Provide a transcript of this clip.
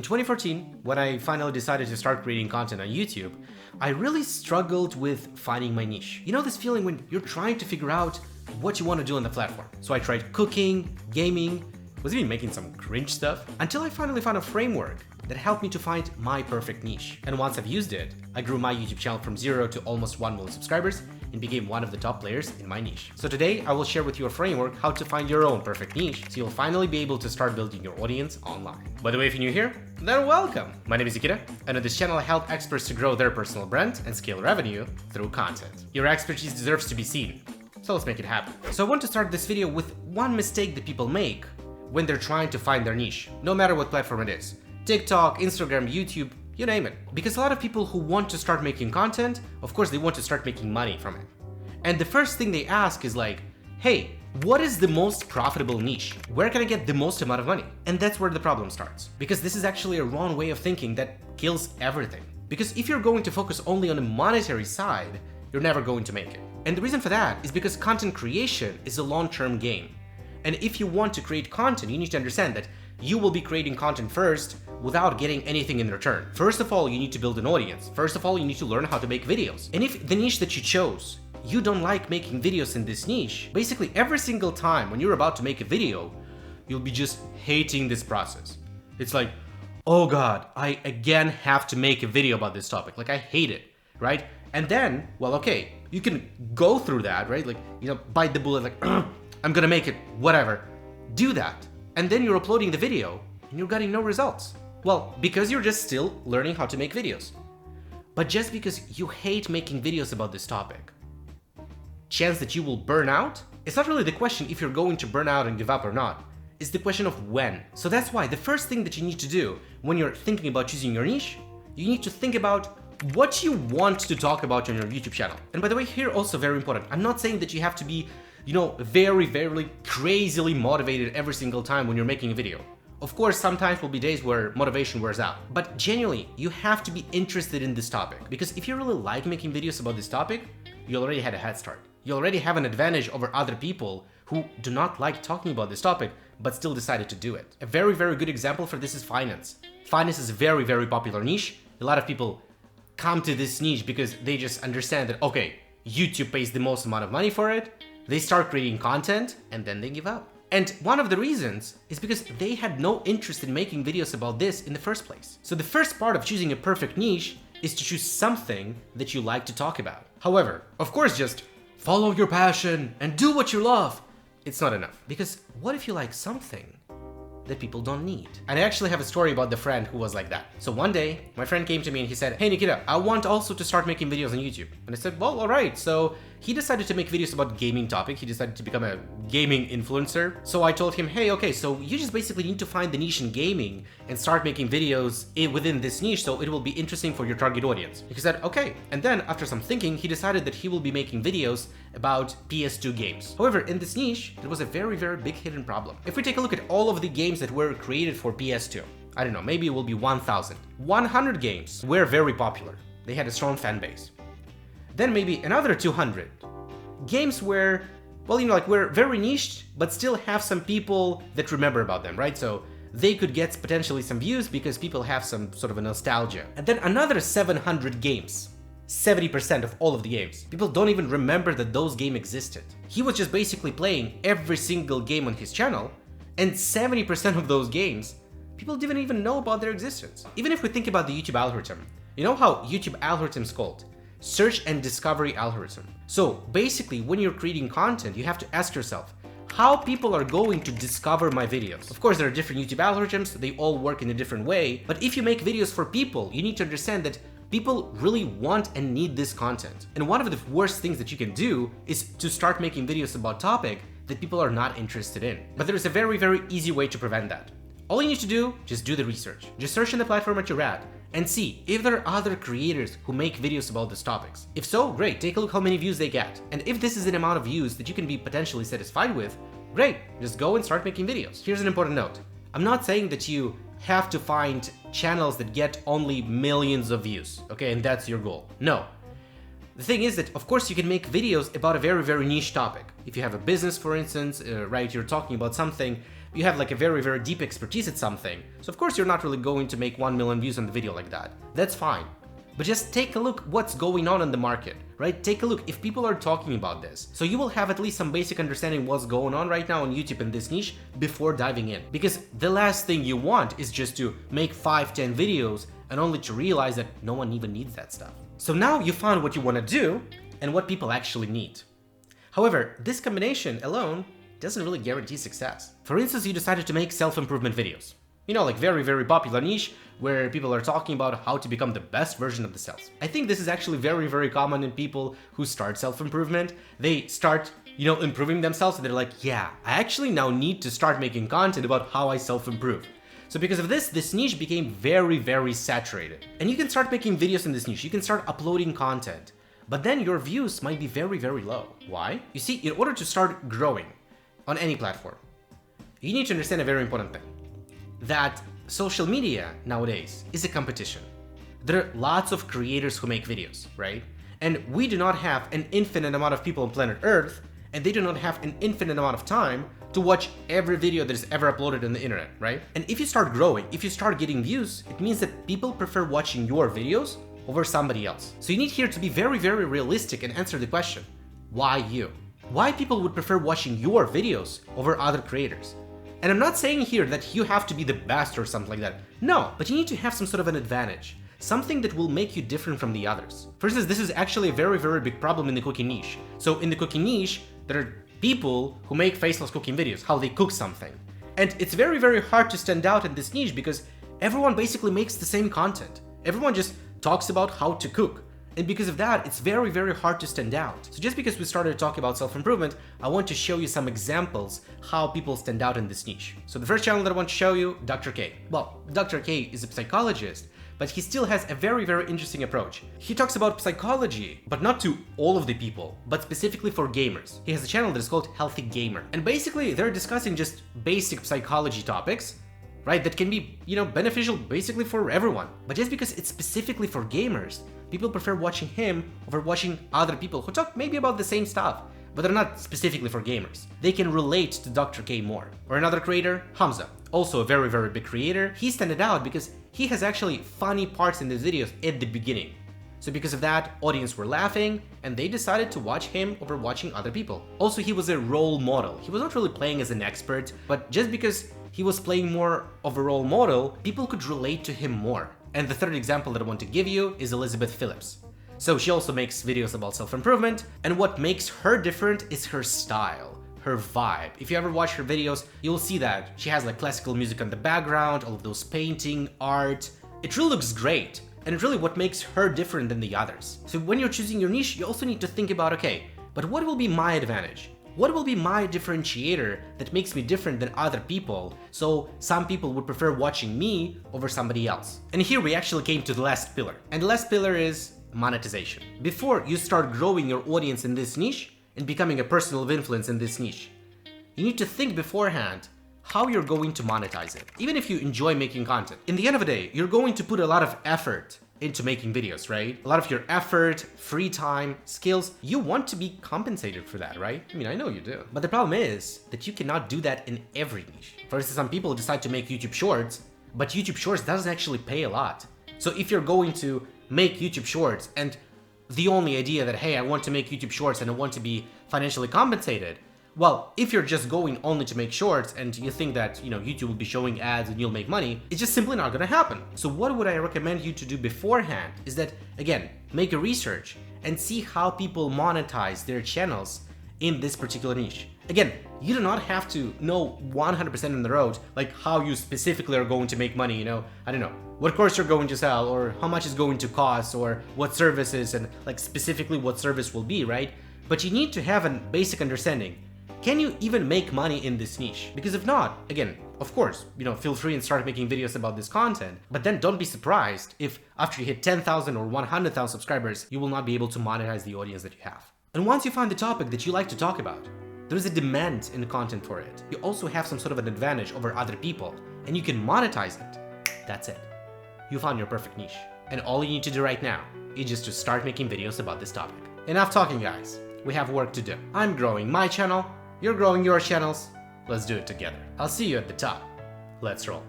2014, when I finally decided to start creating content on YouTube, I really struggled with finding my niche. You know this feeling when you're trying to figure out what you want to do on the platform? So I tried cooking, gaming, was even making some cringe stuff, until I finally found a framework that helped me to find my perfect niche. And once I've used it, I grew my YouTube channel from 0 to almost 1 million subscribers and became one of the top players in my niche. So today, I will share with you a framework how to find your own perfect niche, so you'll finally be able to start building your audience online. By the way, if you're new here, then welcome! My name is Nikita, and on this channel I help experts to grow their personal brand and scale revenue through content. Your expertise deserves to be seen, so let's make it happen. So I want to start this video with one mistake that people make when they're trying to find their niche, no matter what platform it is. TikTok, Instagram, YouTube, you name it. Because a lot of people who want to start making content, of course they want to start making money from it. And the first thing they ask is like, hey, what is the most profitable niche? Where can I get the most amount of money? And that's where the problem starts. Because this is actually a wrong way of thinking that kills everything. Because if you're going to focus only on the monetary side, you're never going to make it. And the reason for that is because content creation is a long-term game. And if you want to create content, you need to understand that you will be creating content first without getting anything in return. First of all, you need to build an audience. First of all, you need to learn how to make videos. And if the niche that you chose, you don't like making videos in this niche, basically every single time when you're about to make a video, you'll be just hating this process. It's like, oh God, I again have to make a video about this topic. Like I hate it, right? And then, well, okay, you can go through that, right? Like, you know, bite the bullet, like, I'm gonna make it, whatever. Do that. And then you're uploading the video and you're getting no results. Well, because you're just still learning how to make videos. But just because you hate making videos about this topic, chance that you will burn out? It's not really the question if you're going to burn out and give up or not. It's the question of when. So that's why the first thing that you need to do when you're thinking about choosing your niche, you need to think about what you want to talk about on your YouTube channel. And by the way, here also very important. I'm not saying that you have to be, you know, very crazily motivated every single time when you're making a video. Of course, sometimes will be days where motivation wears out, but genuinely, you have to be interested in this topic, because if you really like making videos about this topic, you already had a head start. You already have an advantage over other people who do not like talking about this topic, but still decided to do it. A very good example for this is finance. Finance is a very popular niche. A lot of people come to this niche because they just understand that, okay, YouTube pays the most amount of money for it, they start creating content, and then they give up. And one of the reasons is because they had no interest in making videos about this in the first place. So the first part of choosing a perfect niche is to choose something that you like to talk about. However, of course, just follow your passion and do what you love. It's not enough. Because what if you like something that people don't need? And I actually have a story about the friend who was like that. So one day, my friend came to me and he said, hey Nikita, I want also to start making videos on YouTube. And I said, well, all right. So he decided to make videos about gaming topic. He decided to become a gaming influencer. So I told him, hey, okay, so you just basically need to find the niche in gaming and start making videos within this niche so it will be interesting for your target audience. He said, okay. And then after some thinking, he decided that he will be making videos about PS2 games. However, in this niche, there was a very big hidden problem. If we take a look at all of the games that were created for PS2, I don't know, maybe it will be 1,000. 100 games were very popular. They had a strong fan base. Then maybe another 200 games were, well, you know, like were very niched, but still have some people that remember about them, right? So they could get potentially some views because people have some sort of a nostalgia. And then another 700 games, 70% of all of the games. People don't even remember that those games existed. He was just basically playing every single game on his channel, and 70% of those games, people didn't even know about their existence. Even if we think about the YouTube algorithm, you know how YouTube algorithm is called? Search and discovery algorithm. So basically, when you're creating content, you have to ask yourself, how people are going to discover my videos? Of course, there are different YouTube algorithms, they all work in a different way, but if you make videos for people, you need to understand that people really want and need this content. And one of the worst things that you can do is to start making videos about topic that people are not interested in. But there is a very easy way to prevent that. All you need to do, just do the research. Just search in the platform that you're at and see if there are other creators who make videos about these topics. If so, great, take a look how many views they get. And if this is an amount of views that you can be potentially satisfied with, great, just go and start making videos. Here's an important note. I'm not saying that you have to find channels that get only millions of views, okay, and that's your goal. No. The thing is that, of course, you can make videos about a very niche topic. If you have a business, for instance, right, you're talking about something, You have like a very, very deep expertise at something. So of course you're not really going to make 1 million views on the video like that. That's fine. But just take a look what's going on in the market, right? Take a look if people are talking about this. So you will have at least some basic understanding what's going on right now on YouTube in this niche before diving in. Because the last thing you want is just to make 5-10 videos and only to realize that no one even needs that stuff. So now you found what you want to do and what people actually need. However, this combination alone doesn't really guarantee success. For instance, you decided to make self-improvement videos. You know, like very, very popular niche where people are talking about how to become the best version of themselves. I think this is actually very, very common in people who start self-improvement. They start, improving themselves and they're like, yeah, I actually now need to start making content about how I self-improve. So because of this niche became very, very saturated. And you can start making videos in this niche. You can start uploading content. But then your views might be very, very low. Why? You see, in order to start growing on any platform, you need to understand a very important thing. That social media nowadays is a competition. There are lots of creators who make videos, right? And we do not have an infinite amount of people on planet Earth, and they do not have an infinite amount of time to watch every video that is ever uploaded on the internet, right? And if you start growing, if you start getting views, it means that people prefer watching your videos over somebody else. So you need here to be very, very realistic and answer the question, why you? Why people would prefer watching your videos over other creators? And I'm not saying here that you have to be the best or something like that. No, but you need to have some sort of an advantage. Something that will make you different from the others. For instance, this is actually a very, very big problem in the cooking niche. So in the cooking niche, there are people who make faceless cooking videos, how they cook something. And it's very, very hard to stand out in this niche because everyone basically makes the same content. Everyone just talks about how to cook. And because of that, it's very, very hard to stand out. So just because we started talking about self-improvement, I want to show you some examples how people stand out in this niche. So the first channel that I want to show you, Dr. K. Well, Dr. K is a psychologist, but he still has a very, very interesting approach. He talks about psychology, but not to all of the people, but specifically for gamers. He has a channel that is called Healthy Gamer. And basically, they're discussing just basic psychology topics, right, that can be, beneficial basically for everyone. But just because it's specifically for gamers, people prefer watching him over watching other people who talk maybe about the same stuff, but they're not specifically for gamers. They can relate to Dr. K more. Or another creator, Hamza, also a very, very big creator. He standed out because he has actually funny parts in his videos at the beginning. So because of that, audience were laughing and they decided to watch him over watching other people. Also, he was a role model. He was not really playing as an expert, but just because he was playing more of a role model, people could relate to him more. And the third example that I want to give you is Elizabeth Phillips. So she also makes videos about self-improvement, and what makes her different is her style, her vibe. If you ever watch her videos, you'll see that she has like classical music on the background, all of those painting, art. It really looks great, and it's really what makes her different than the others. So when you're choosing your niche, you also need to think about, okay, but what will be my advantage? What will be my differentiator that makes me different than other people, so some people would prefer watching me over somebody else? And here we actually came to the last pillar. And the last pillar is monetization. Before you start growing your audience in this niche and becoming a person of influence in this niche, you need to think beforehand how you're going to monetize it. Even if you enjoy making content, in the end of the day, you're going to put a lot of effort into making videos, right? A lot of your effort, free time, skills, you want to be compensated for that, right? I mean, I know you do. But the problem is that you cannot do that in every niche. For instance, some people decide to make YouTube Shorts, but YouTube Shorts doesn't actually pay a lot. So if you're going to make YouTube Shorts and the only idea that, hey, I want to make YouTube Shorts and I want to be financially compensated, well, if you're just going only to make shorts and you think that, YouTube will be showing ads and you'll make money, it's just simply not gonna happen. So what would I recommend you to do beforehand is that, again, make a research and see how people monetize their channels in this particular niche. Again, you do not have to know 100% on the road, like how you specifically are going to make money, I don't know, what course you're going to sell or how much it's going to cost or what services and like specifically what service will be, right? But you need to have a basic understanding. Can you even make money in this niche? Because if not, again, of course, feel free and start making videos about this content, but then don't be surprised if after you hit 10,000 or 100,000 subscribers, you will not be able to monetize the audience that you have. And once you find the topic that you like to talk about, there is a demand in the content for it. You also have some sort of an advantage over other people, and you can monetize it. That's it. You found your perfect niche. And all you need to do right now is just to start making videos about this topic. Enough talking, guys. We have work to do. I'm growing my channel. You're growing your channels. Let's do it together. I'll see you at the top. Let's roll.